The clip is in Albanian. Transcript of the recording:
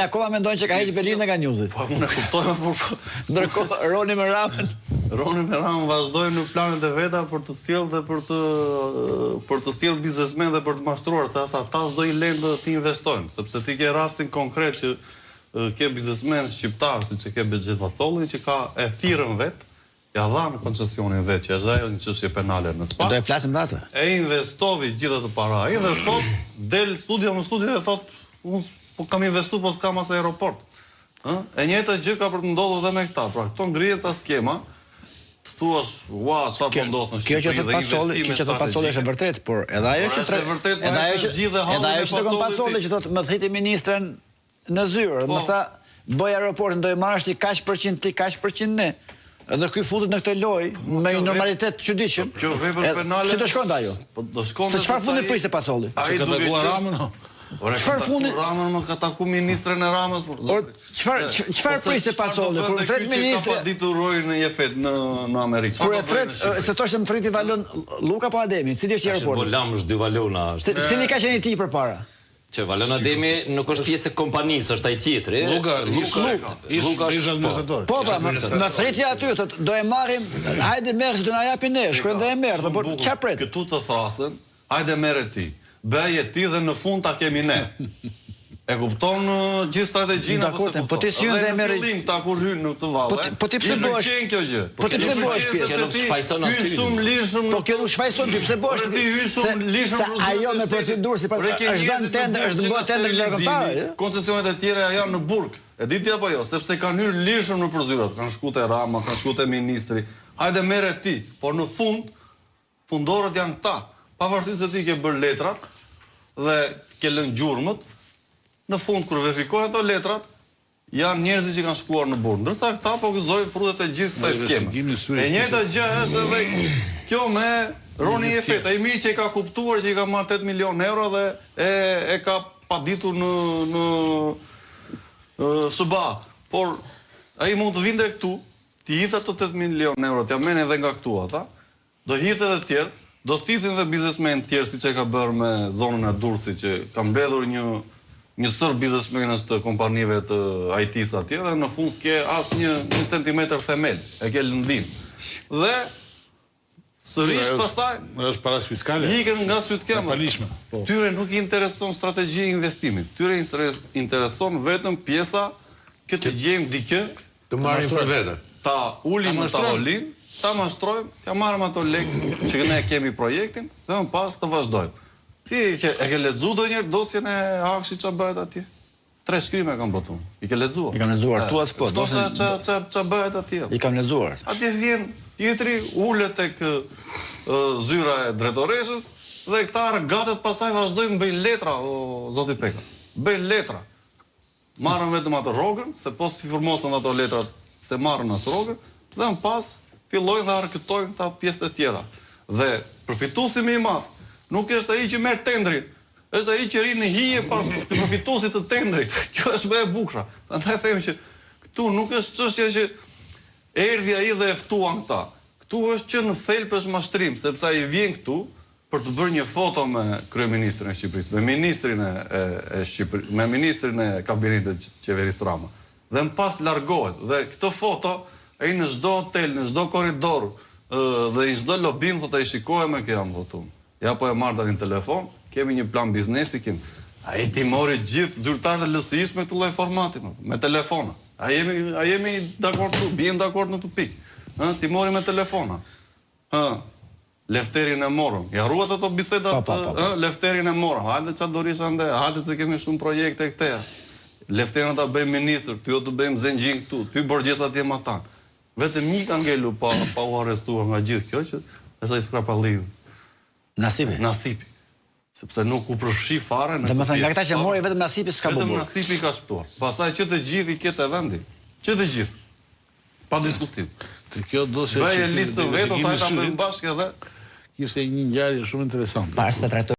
Akoma mendojnë që ka heqë Belinda nga Newsit. Po, unë e kuptojme, por... Ndërkohë, Roni me Ramën. Roni me Ramën vazhdojnë në planet e veta për të sjellë dhe për të sjellë biznesmen dhe për të mashtruar, se ata s'do i lënë të investojnë, sepse ti ke rastin konkret që ke biznesmen shqiptar, siç e ke Bexhet Pacolli, që ka e thirrën vet, ja dha në koncesionin vet, që është ajo një çështje penale në Spa. Do e flasim atë. E investovi gjithë ato para. Ai dhe thot, del studio e thot, unë po kam investu, po s'kam as aeroport. E njëjta gjë ka për të ndodhur edhe me këta. Pra, këto ngrihet ca skema, të thuash, ua, çfarë po ndodh në Shqipëri dhe investime strategjike. Kjo që Pacolli është e vërtet, por edhe ajo që tregon Pacolli që thotë më thiti ministren në zyrë, më tha, bëj aeroportin, do i marrësh ti kaq përqind ti, kaq përqind ne. Edhe ky futet në këtë lojë me një normalitet të çuditshëm. Kjo vepër penale. Si do shkonte ajo? Po do shkonte. Se çfarë fundi priste Pacolli? Ai duke qenë çfarë fundi Ramën më ka taku ministren e Ramës. Çfarë priste Pacolli kur thret ministri? Ka ditur rojën në Jefet në Amerikë. Kur e thret se thoshte më thriti valon Luka po Ademi, cili është aeroporti? Po lam është dy valona. Cili ka qenë i tij përpara? Që Valon Ademi nuk është pjesë e kompanisë, është ai tjetri. Luka është administrator. Po, pra, më thriti aty, do e marrim, hajde merr se do na japin ne, shkojnë dhe e merr, por çfarë pret? Këtu të thrasën, hajde merre ti. Bëje ti dhe në fund ta kemi ne. E kupton gjithë strategjinë apo se po ti syn dhe merr. Në fillim ta kur hyn në këtë vallë. Po ti pse bësh kjo gjë? Po ti pse bësh pjesë? Nuk shfaqson as ti. Shumë lirshëm. Po kjo nuk shfaqson ti pse bësh? Ti hyn shumë lirshëm. Ajo me procedurë si është dhënë tender, është bërë tender ndërkombëtar. Koncesionet e tjera janë në burg. E di ti apo jo, sepse kanë hyrë lirshëm në përzyrat, kanë shkuar te Rama, kanë shkuar te ministri. Hajde merre ti, por në fund fundorët janë këta. Pavarësisht se ti ke bër letrat dhe ke lënë gjurmët, në fund kur verifikojnë ato letrat, janë njerëz që kanë shkuar në burg. Ndërsa këta po gëzojnë frutet e gjithë kësaj skeme. E njëjta gjë është edhe kjo me Roni Jefet. Ai mirë që i ka kuptuar që i ka marrë 8 milion euro dhe e ka paditur në SBA. Por ai mund të vinte këtu, ti hitha ato 8 milion euro, t'ja merrni edhe nga këtu ata. Do hitë edhe të tjerë, do thithin edhe biznesmen të tjerë siç e ka bërë me zonën e Durrësit që ka mbledhur një sër biznesmenës të kompanive të IT-s atje dhe në fund s'ke as një centimetër themel, e ke lëndin. Dhe sërish pastaj është paras fiskale. Ikën nga sytkema. Tyre nuk i intereson strategjia e investimit. Tyre intereson vetëm pjesa që të gjejmë dikë të marrim për vete. Ta ulim në tavolin, ta mashtrojmë, ta marrim ato lekë që ne kemi projektin dhe më pas të vazhdojmë. Ti e ke lexuar ndonjëherë dosjen e Akshit ç'a bëhet atje? 3 shkrime kam botuar. I ke lexuar? I kam lexuar tuat po. Ç'a bëhet atje? I kam lexuar. Atje vjen tjetri ulet tek zyra e drejtoreshës dhe këta rgatet pastaj vazhdojnë bëjnë letra o zoti Peka. Bëjnë letra. Marrën vetëm atë rrogën, se po si formosën ato letrat se marrën as rrogën dhe më pas fillojnë dhe arkëtojnë ta pjesët e tjera. Dhe përfituesi më i madh nuk është ai që merr tendrin, është ai që rin në hije pas përfituesit të tendrit. Kjo është më e bukur. Prandaj them që këtu nuk është çështja që erdhi ai dhe e ftuan këta. Këtu është që në thelb është mashtrim, sepse ai vjen këtu për të bërë një foto me kryeministrin e Shqipërisë, me ministrin e Shqipërisë, me ministrin e kabinetit qeverisë Rama. Dhe më pas largohet. Dhe këtë foto ai në çdo hotel, në çdo korridor dhe në çdo lobim thotë ai shikojmë që jam votuar. Ja po e marrë tani në telefon, kemi një plan biznesi, ai ti mori gjithë zyrtarët e LSI-s me këtë lloj formati, me telefona. A jemi dakord këtu, bien dakord në këtë pikë. Ti mori me telefona. Lefterin e morëm. Ja ruat ato bisedat, lefterin e morëm. Hajde ç'a dorish ande, hajde se kemi shumë projekte këteja. Lefterin ata bëjmë ministër, ty do të bëjmë zengjin këtu, ty borgjes atje më tan. Vetëm një ka ngelu pa u arrestuar nga gjithë kjo që asaj skrapalliu. Nasipi. Sepse nuk u përfshi fare në. Domethënë nga këta që mori vetëm Nasipi s'ka bërë. Vetëm Nasipi ka shpëtuar. Pastaj që të gjithë i ketë vendin. Që të gjithë. Pa diskutim. Te kjo dosje bëje listë vetë ose ta bëjmë bashkë edhe kishte një ngjarje shumë interesante. Pas të trajtoj